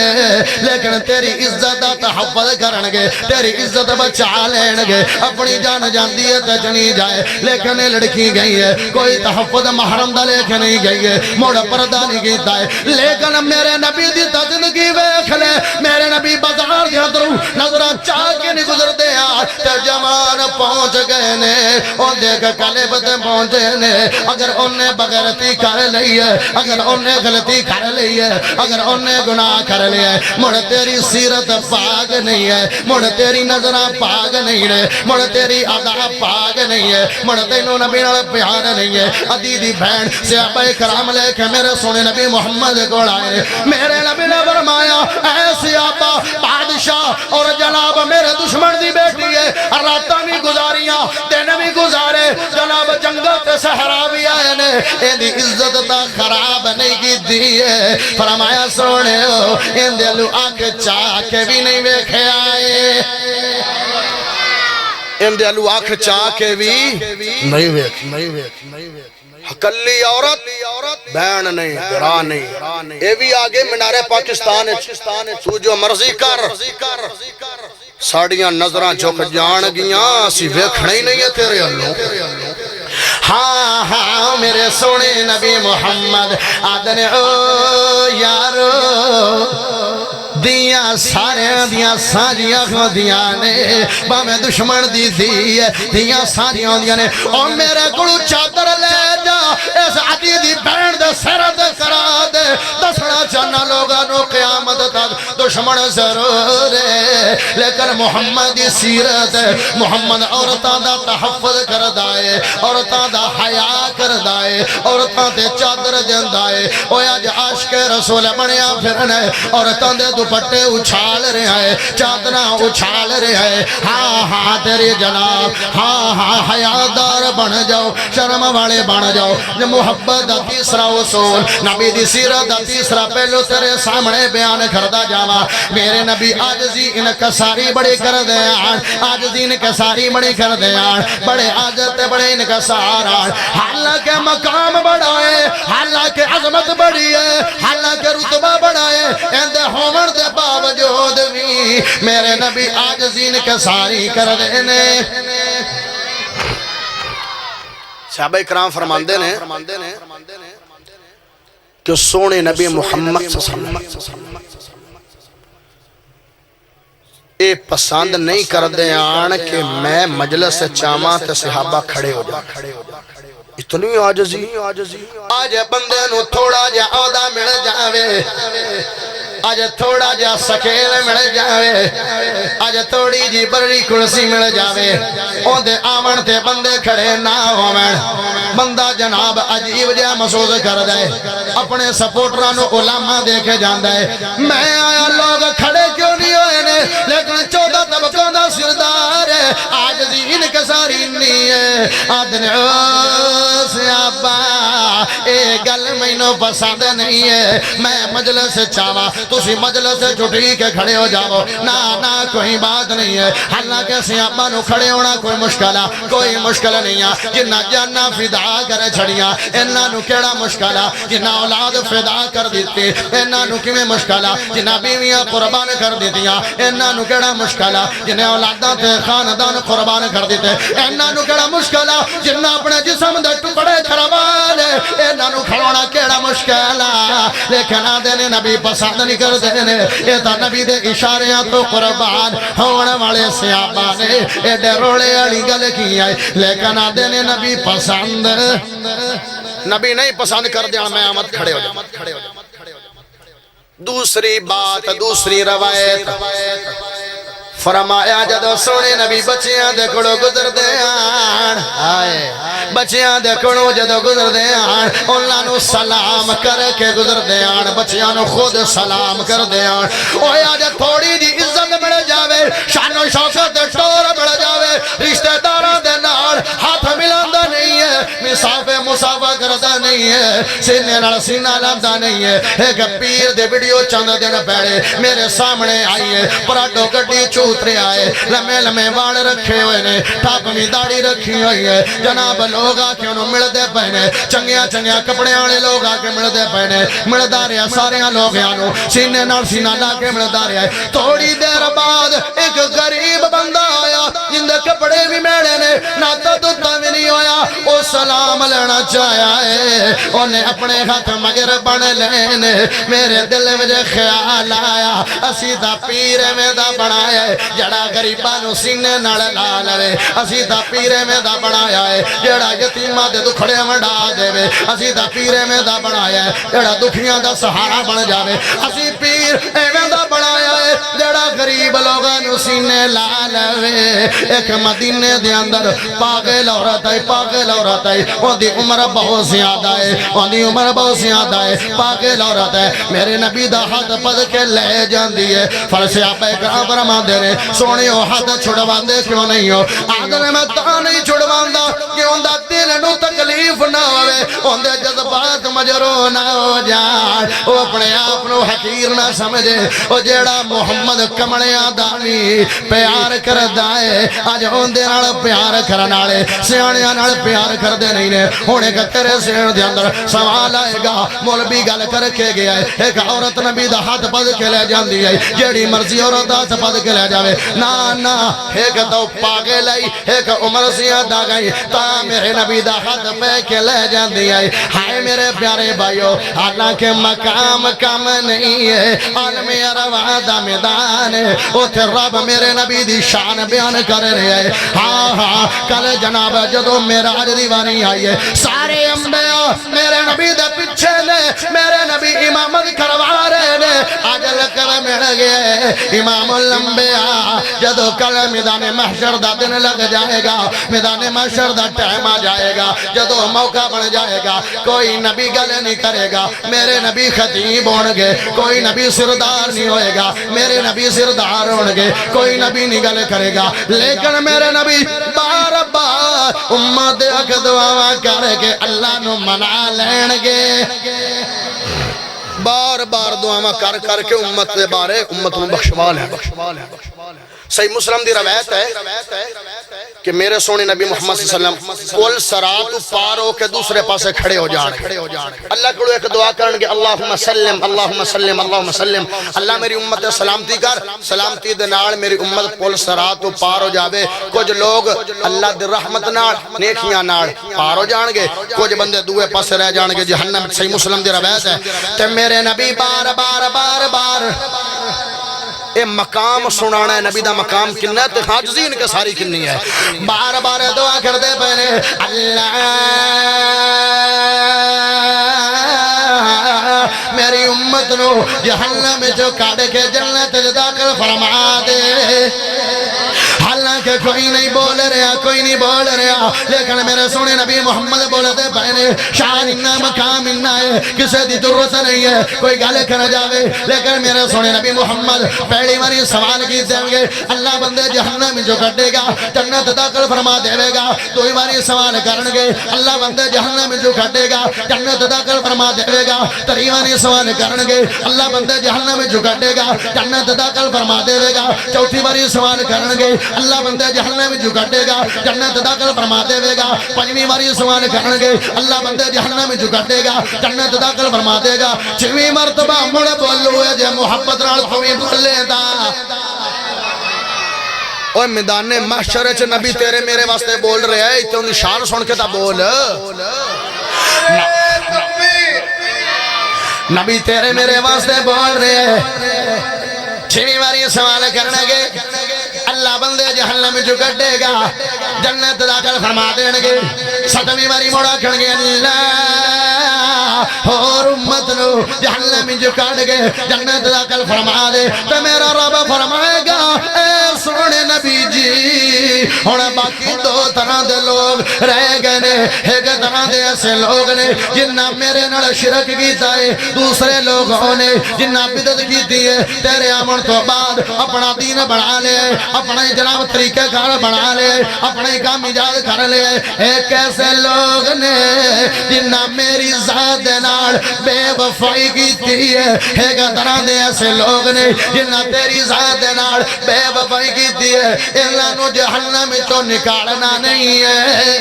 لیکن تیری عزت دا تحفظ کرن گے تیری عزت بچا لین گے اپنی جان جاندی ہے تجنی جائے لیکن لڑکی گئی ہے کوئی تحفظ محرم دا لے کے نہیں گئی ہے موڑا پردہ نہیں گیتا ہے لیکن میرے نبی دی زندگی ویکھ لے میرے نبی بازار دیا دروں نظرہ چاہ کے نہیں گزر دیا تے جوان پہنچ گئے نے ان دیکھ کلب تے پہنچے نے اگر انہیں بغیرتی کر لئی ہے اگر انہیں غلطی کر لئی ہے اگر انہیں گناہ کر لیا ہے مڑ تیری سیرت پاک نہیں ہے مڑ تیری نظرہ پاک نہیں ہے مڑ تیری ادا پاک نہیں ہے مڑ تینوں نبی نال پیار نہیں ہے عدیدی بہن صحابہ کرام لے کے میرے سونے نبی محمد کو لائے میرے نبی نے فرمایا اے صحابہ بادشاہ اور جناب میرے دشمن دی بیٹی ہے راتاں بھی گزاریاں دن بھی گزارے جناب جنگل تے صحرا بھی آئے نے ایندی عزت تا خراب نہیں کی دی ہے فرمایا سونے ہو ان دلو آنکھ چاہ کے بھی نہیں ویکھے آئے ان دلو آنکھ چاہ کے بھی نہیں ویکھ کلی عورت بین نہیں برا نہیں اے بھی آگے منار پاکستان تو جو مرضی کر ساڑیاں نظران چوک جان گیاں سی ویکھنے ہی نہیں ہے تیرے اللہ ہاں میرے سونے نبی محمد آدھنے او یارو دیاں سارے دیاں ساریاں دیاں نے باہمیں دشمن دی دی ہے دیاں ساریاں دیاں نے اور میرے گلو چادر لے جا اس عدی دی بین دے سرد کرا دے دسنا چانا لوگا نو قیامت تک دشمن ضرور ہے لیکن محمد دی سیرت محمد عورتاں دا تحفظ کر دائے عورتاں دا حیاء کر دائے عورتاں دے چادر دین دائے اوہ آج عاشق رسول بنیا پھرنے عورتاں دے دوپٹے اچھال رہے ہیں چادرہ اچھال رہے ہیں ہاں تیری جناب ہاں حیادار بن جاؤ شرم والے بن جاؤ محبت دا تیسرا اصول نبی دی سیرت دا تیسرا پہلو تیرے سامنے بیان کردہ جاوا میرے نبی آجزی انکساری بڑی کر دیان آجزی انکساری بڑی کر دیان بڑے آجت بڑے انکساران حالانکہ مقام بڑھائے حالانکہ عظمت بڑی ہے حالانکہ رتبہ بڑھائے اندے ہومر دے باوجود بھی میرے نبی آجزی انکساری کر دینے صحابہ اکرام فرماندے نے کہ سونے نبی محمد صلی اللہ علیہ وسلم اے پسند نہیں کر دے آن کہ میں مجلس چاما تے صحابہ کھڑے ہو جا اتنی عاجزی آج بندے نو تھوڑا جا عہدہ مل جاوے اج تھوڑا جا سکیل مل جاوے اج تھوڑی جی بری کرسی مل جاوے اون دے آمن تے بندے کھڑے نہ ہومن بندہ جناب عجیب جا محسوس کر دے اپنے سپورٹراں نو علماء دیکھے جاندا ہے میں آیا لوگ کھڑے کیوں نہیں ہوئے نے لیکن 14 طبقوں دا سردار ہے آج دین کساری نہیں ہے آدھنے سیابا اے گل مینوں پسند نہیں ہے میں مجلس چاہواں تسی مجلس چھٹی کے کھڑے ہو جاؤ نہ کوئی بات نہیں ہے حالانکہ سیابا نو کھڑے ہونا کوئی مشکل نہیں ہے جنہ جانا فدا کر چھڑیاں انہاں نو کیڑا مشکل ہے جنہ اولاد فدا کر دیتی انہاں نو کیویں مشکل ہے جنہ بیویاں قربان کر دیتیاں انہاں نو کیڑا مشکل ہے جنہ اولاداں تے خاندان قربان کر دیتے انہاں نو کیڑا مشکل ہے جنہ اپنے جسم دے ٹکڑے کروا لے انہاں نو کھڑونا کیڑا مشکل ہے لیکن آدھے نے نبی پسند نہیں کر دینے یہ تا نبی دے اشاریاں تو قربان ہونے والے صحابہ نے ایڈے روڑے والی گل کی ہے لیکن آدھے نے نبی پسند نبی نہیں پسند کر دیا میں آمد کھڑے ہو جاؤں دوسری بات دوسری روایت فرمایا جدو سونے نبی بچیاں دے کڑو گزر دے آن بچیاں دے کڑو جدو گزر دے آن انہاں نو سلام کر کے گزر دے آن بچیاں نو خود سلام کر دے آن اوہ آج تھوڑی جی عزت مل جاوے شان و شوکت ٹور مل جاوے رشتہ داراں دے نال ہاتھ ملاندہ نہیں ہے مسافہ کردہ نہیں ہے سینے نال سینہ لامدہ نہیں ہے ایک پیر دے ویڈیو چند دن پہلے میرے سامنے آئی ہے پراٹو گڈی چوترے آئے لمے لمے وال رکھے ہوئے نے ٹھاپمی داڑھی رکھی ہوئی ہے جناب لوگ آکے انہوں مل دے پہنے چنگیا کپڑے آنے لوگ آکے مل دے پہنے مل داریا ساریاں لوگ یانو سینے نال سینہ لاکے مل داریا ہے تھوڑی دیر بعد ایک غریب بندہ آیا جن دے کپڑے بھی میڑے نے ناتا دتا بھی نہیں ہویا وہ سلام لینا چاہیا ہے انہیں اپنے ہاتھ مگر بڑھ لینے میرے دل میں خیال آیا اسی دا پیرے میں دا بڑھایا ہے جڑا غریبانو سینے نال لالوے اسی دا پیرے میں دا بڑھایا ہے جڑا یتیمہ دے دکھڑے مڈا دے وے اسی دا پیرے میں دا بڑھایا ہے جڑا دکھیاں دا سہارا بن جاوے اسی پیر ایویں دا بڑھایا ہے جڑا غریب لوگانو سینے لالوے ایک مدینے دے اندر پاگل عورت ہے وہاں دی عمر بہت زیادہ ہے پاگل عورت ہے میرے نبی دا ہاتھ پد کے لے جاندی ہے فرشتے آپ اکرام فرما دے رہے سونے ہو ہاتھ چھڑوان دے کیوں نہیں ہو آدھر میں تا نہیں چھڑوان دا کہ ان دا دل نو تکلیف نہ ہوئے ان دے جذبات مجرو نہ ہو جائے وہ اپنے آپ نو حقیر نہ سمجھے وہ جیڑا محمد کمڑیاں دانی پیار کر دائے آج ان دے نال پیار کرنالے سیانیاں نال پیار کر دے نہیں نے ہونے کا تیرے سین دے اندر سوال آئے گا مولوی گل کر کے گیا ہے ایک عورت نبی دا ہاتھ پد کے لے جاندی ہے جیڑی مرضی عورت ہاتھ پد کے لے جاوے نا ایک تو پاگے لائی ایک عمر زیادہ گئی تا میرے نبی دا ہاتھ پہ کے لے جاندی ہے ہائے میرے پیارے بھائیو حالانکہ مقام کم نہیں ہے عالم عربہ دا میدان ہے اوتھے رب میرے نبی دی شان بیان کر رہے ہیں ہاں کل جناب جدو معراج دیوانی آئی ہے سارے انبیاء میرے نبی دے پیچھے نے میرے نبی امامت کروا رہے نے آجل کر مل گئے امام الانبیاء جدو کل میدان محشر دا دن لگ جائے گا میدان محشر دا ٹائم آ جائے گا جدو موقع بن جائے گا کوئی نبی گل نہیں کرے گا میرے نبی خطیب ہونگے کوئی نبی سردار نہیں ہوئے گا میرے نبی سردار ہونگے کوئی نبی نہیں گل کرے گا لیکن میرے نبی بار بار امت اک دعا کر کے اللہ نو منا لین گے بار بار دعا کر کے امت دے بارے امت نو بخشوال ہے صحیح مسلم دی روایت ہے کہ میرے سونے نبی محمد صلی اللہ علیہ وسلم کل سرات پار ہو کے دوسرے پاسے کھڑے ہو جان اللہ کو ایک دعا کرنگے اللہم سلم اللہم سلم اللہم سلم اللہ میری امت سلامتی کر سلامتی دنال میری امت کل سرات پار ہو جاوے کچھ لوگ اللہ دی رحمت نال نیکیاں نال پار ہو جانگے کچھ بندے دوے پاسے رہ جانگے جہنم صحیح مسلم دی روایت ہے تے میرے نبی بار بار بار بار اے مقام سنانا ہے نبی دا مقام کننا ہے تے حاجزین کے ساری کننی ہے بار بار دعا کر دے پہنے اللہ میری امت امت نو جہنم جو کاڑ کے جنت داخل فرما دے حالانکہ کوئی نہیں بول رہا لیکن میرے سونے نبی محمد بولتے پہنے شان انہا مقام انہا ہے کسے دی ضرورت نہیں ہے کوئی گالے کر جاوے لیکن میرے سونے نبی محمد پہلی باری سوال کی دیں گے اللہ بندے جہنم جو کٹے گا جنت داخل فرما دے گا دوئی باری سوال کرنگے اللہ بندے جہنم جو کٹے گا جنت داخل فرما دے گا تری باری سوال کرنگے اللہ بندے جہنم جو کٹے گا جنت داخل فرما دے گا چوتھی باری سوال کرنگے اللہ بندے جہنم جو کٹے گا جنت داخل فرما دے گا پنجویں باری سوال کرنگے اللہ بندے جہنم جو کٹے گا جنت داخل فرما دے گا چھویں مرتبہ مڑ بولو ہے جے محبت نال تھویں بولے دا اوہ میدان محشر چ نبی تیرے میرے واسطے بول رہے ہیں اتنے انہی شان سن کے تا بول نبی تیرے میرے واسطے بول رہے ہیں چھویں باری سوال کرنگے اللہ بندے جہنم جو کٹے گا جنت داخل فرما دینگے ستویں باری موڑا کھنگے اللہ اور امت نو جہنم جو کٹ گئے جنت داخل فرما دے تو میرا رب فرمائے گا اے سونے نبی جی ہونا باقی دو طرح دے لوگ رہ گئے نے ایک طرح دے ایسے لوگ نے جنہ میرے نال شرک کیتا ہے دوسرے لوگوں نے جنہ بدعت کیتی ہے تیرے آمن تو بعد اپنا دین بنا لے اپنا جناب طریقہ کار بنا لے اپنے کام ایجاد کر لے ایک ایسے لوگ نے جنہ میری ذات نال بے وفائی کیتی ہے ایک طرح دے ایسے لوگ نے جنہ تیری ذات نال بے وفائی کیتی ہے اللہ نو جہنم تو نکالنا نہیں ہے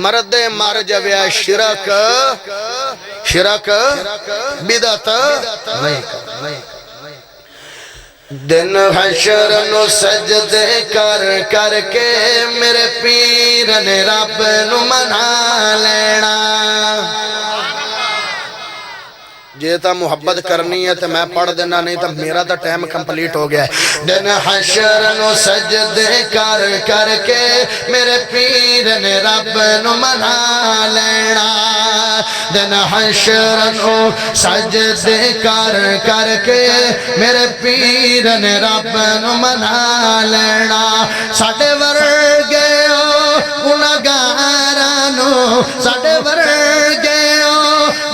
مرد مر جویا شرک بدعت نہیں دن حشر نو سجدے کر کے میرے پیر نے رب نو منا لینا جے تا محبت کرنی ہے تو میں پڑھ دینا نہیں تو میرا تا ٹائم کمپلیٹ ہو گیا ہے دن حشر نو سجدے کر کے میرے پیر نے رب نو منا لینا دن حشر نو سجدے کر کے میرے پیر نے رب نو منا لینا ساڑھے ورگے گناہگارانو ساڑھے ورگے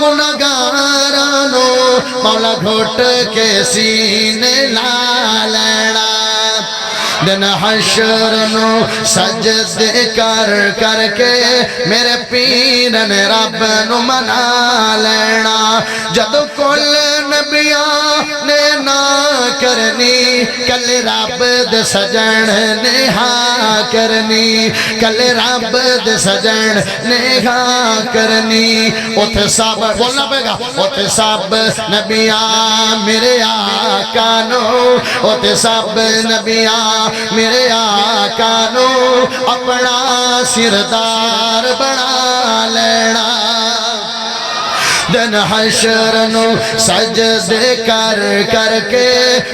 گناہگارانو مولا گھوٹ کے سینے لا لینا دن حشر نو سجدے کر کے میرے پیر نے رب نو منا لینا جد کل نبیاں نے نا کرنی کل رب دے سجن نے ہاں کرنی کل رب دے سجن نے ہاں کرنی اتھ سب بولنا پے گا اتھ سب نبیاں میرے آقا نو اتھ سب نبیاں میرے آقا نو اپنا سردار بنا لینا دن حشر نو سجدے کر کے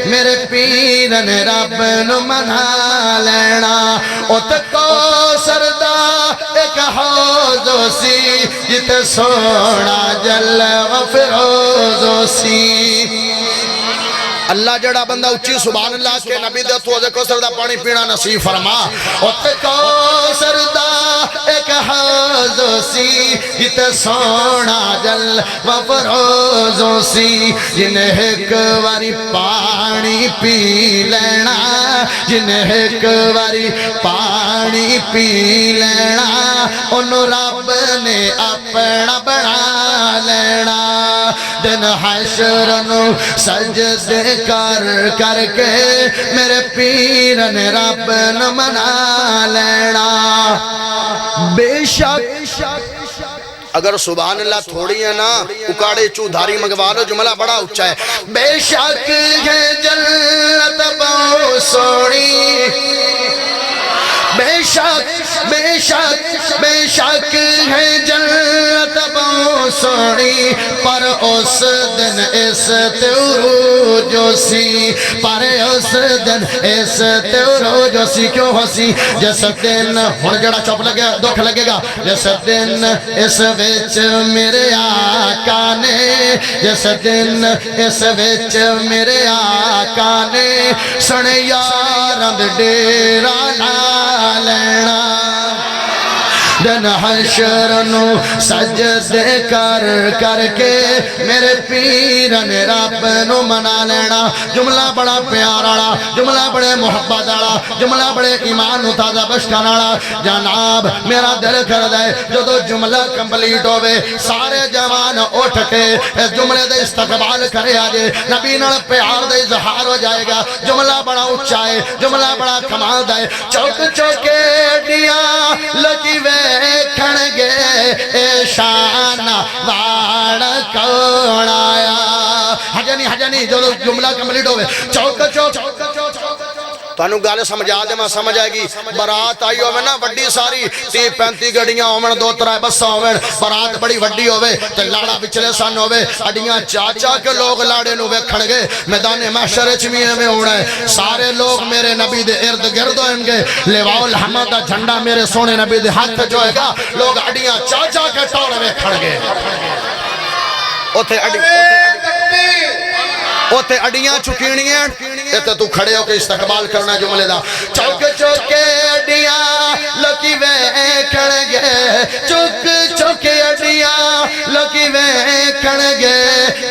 میرے پیر نے رب نو منا لینا ات کو سردا ایک حوضو سی جت سونا جل و فروزو سی اللہ جڑا بندہ اچھی سبحان اللہ کے نبی دے تو کو سردہ پانی پینا نصیب فرما ات کو سردہ ایک حوضو سی جت سونا جل و فروزو سی جنہیں ایک واری پانی پی لینا جنہیں ایک واری پانی پی لینا انہوں رب نے اپنا بنا لینا دن حشر نو سجدے کر کے میرے پیر نے رب نو منا لینا بے شک اگر سبحان اللہ تھوڑی ہے نا اکاڑے چو دھاری مگوا لو جملہ بڑا اچھا ہے بے شک ہے جنت بہت سوڑی بے بے شک ہے جنت بہت سونی پر اس دن اس تیورو جو سی پر اس دن اس تیورو جو سی کیوں ہسی جس دن ہن جڑا چپ لگے دکھ لگے گا جس دن اس وچ میرے آقا نے جس دن اس وچ میرے آقا نے سن یاراں دے ڈیرا نہ لینا دن حشر نو سجدے کر کے میرے پیر نے رب نو منا لینا جملہ بڑا پیار والا جملہ بڑے محبت والا جملہ بڑے ایمان نو تازہ بشکن والا جناب میرا دل کردا ہے جدو جملہ کمپلیٹ ہوئے سارے جوان اٹھ کے جملے دے استقبال کرے آجے نبی نال پیار دے اظہار ہو جائے گا جملہ بڑا اونچا ہے جملہ بڑا کمال ہے چوک چوکے ڈیاں لگی وے کھڑ گے اے شان واڑ کون آیا حجانی جو جملہ کمپلیٹ ہوئے چوک تو انہوں گالے سمجھا دے میں سمجھ آئے گی برات آئی ہوئے نا وڈی ساری 30-35 گڑیاں ہوئے 2-3 بسا ہوئے برات بڑی وڈی ہوئے تے لاڑا بچلے سان ہوئے اڈیاں چاچا کے لوگ لاڑے نوے کھڑ گئے میدان محشر چمیے میں ہونا ہے سارے لوگ میرے نبی دے ارد گرد ہوئیں گے لیواؤ الحمد دا جھنڈا میرے سونے نبی دے ہاتھ جو ہے گا لوگ اڈیاں چاچا کے ٹوڑے میں کھڑ گئے اوتے اڈیاں چکینیاں تے تو کھڑے ہو کے استقبال کرنا جملے دا چوک چوکے اڈیاں لکی وے کھڑ گے چوک چوکے اڈیاں لکی وے کھڑ گے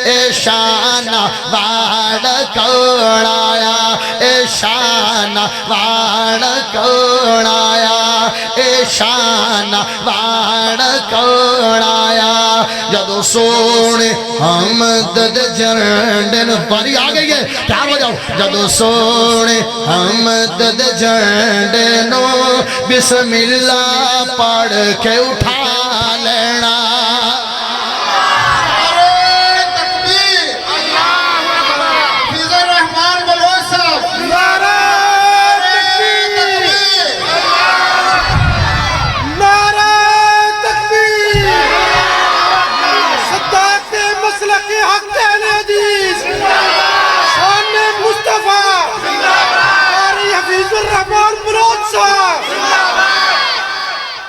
اے شان واڑ کون آیا اے شان واڑ کون آیا اے شان واڑ کون آیا جدو سونے حمد دے جھنڈن پاری آگئی ہے پیار ہو جاؤ جدو سونے حمد دے جھنڈنو بسم اللہ پڑھ کے اٹھا لینا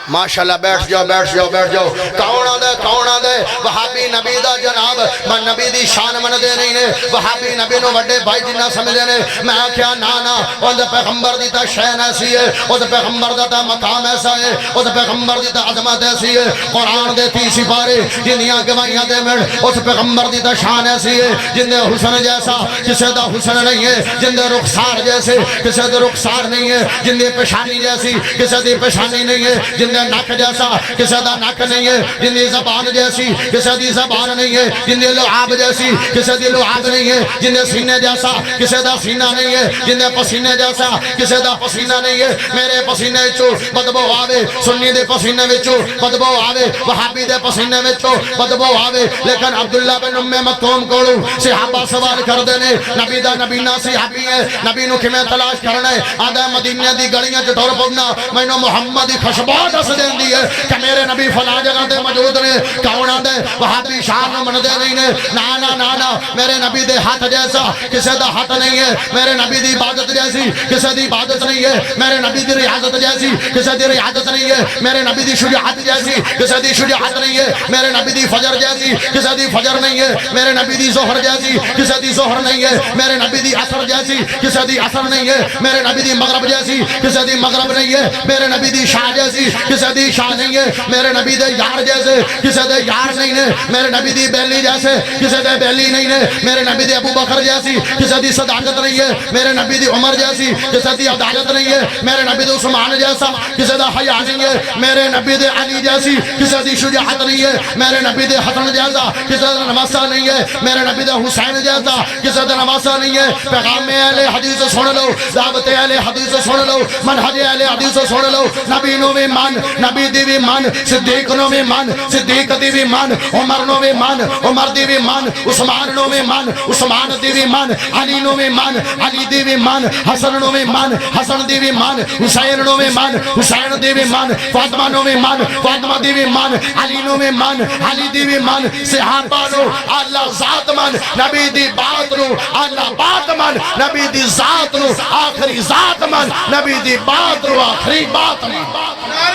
ماشاءاللہ بیٹھ جاؤ کون آدھے وہابی نبی دا جناب میں نبی دی شان من دے نہیں نے وہابی نبی نو وڈے بھائی جنہ سمجھے نے میں کیا نانا ان دے پیغمبر دی تا شین ایسی ہے ان دے پیغمبر دا تا مقام ایسا ہے ان دے پیغمبر دی تا عظمت ایسی ہے قرآن دے 30 سپارے جنیاں گوائیاں دے مڑ اس پیغمبر دی تا شان ایسی ہے جن دے حسن جیسا کسے دا حسن نہیں ہے جن دے رخسار جیسے کسے دے رخسار نہیں ہے جن دے پیشانی جیسی کسے دی پیشانی نہیں ہے جن دے نک جیسا کسے دا نک نہیں ہے جن دی زبان جیسی کسے دی زبان نہیں ہے جن دی لعاب جیسی کسے دی لعاب نہیں ہے جن دے سینے جیسا کسے دا سینہ نہیں ہے جن دے پسینے جیسا کسے دا پسینہ نہیں ہے میرے پسینے چو بدبو آوے سنی دے پسینے وچو بدبو آوے وہابی دے پسینے وچو بدبو آوے لیکن عبداللہ بن ام مکتوم کوڑو صحابہ سوال کر دینے نبی دا نبینا صحابی ہے نبی نو کمیں تلاش کرنے آدھے مدینہ دی گڑیاں چٹور پڑنا میں نو محمدی خشبات اس دین دی ہے کہ میرے نبی فلاں جگہ دے موجود نے کون آدھے وہابی شان نو من دے نہیں نے نا میرے نبی دے ہاتھ جیسا کسے دا ہاتھ نہیں ہے میرے نبی دی عبادت جیسی کسے دی عبادت نہیں ہے میرے نبی دی ریاضت جیسی کسے دی ریاضت نہیں ہے میرے نبی دی شجاعت جیسی کسے دی شجاعت نہیں ہے میرے نبی دی فجر جیسی کسے دی فجر نہیں ہے میرے نبی دی ظہر جیسی کسے دی ظہر نہیں ہے میرے نبی دی عصر جیسی کسے دی عصر نہیں ہے میرے نبی دی مغرب جیسی کسے دی مغرب نہیں ہے میرے نبی دی شاہ جیسی کسے دی شاہ نہیں ہے میرے نبی دے یار جیسے کسے دے یار نہیں ہے میرے نبی دی بیلی جیسے کسے دے بیلی نہیں ہے میرے نبی دی ابو بکر جیسی کسے دی صداقت نہیں ہے میرے نبی دی عمر جیسی کسے دی عدالت نہیں ہے میرے نبی دی عثمان جیسا کسے دا حیا نہیں ہے میرے نبی دی علی جیسی کسے دی شجاعت نہیں ہے میرے نبی دی حسن جیسا کسے دا نواسا نہیں ہے میرے نبی دی حسین جیسا کسے دا نواسا نہیں ہے پیغام اہل حدیث سن لو دعوت اہل حدیث سن لو منہج اہل حدیث سن لو نبی نو بھی مان نبی دی بھی مان صدیق نو بھی مان صدیق صدیق دی بھی من عمر نو بھی من عمر دی بھی من عثمان نو بھی من عثمان دی بھی من علی نو بھی من علی دی بھی من حسن نو بھی من حسن دی بھی من حسین نو بھی من حسین دی بھی من فاطمہ نو بھی من فاطمہ دی بھی من علی نو بھی من علی دی بھی من صحابہ نو اللہ ذات من نبی دی بات نو اللہ بات من نبی دی ذات نو آخری ذات من نبی دی بات نو آخری بات من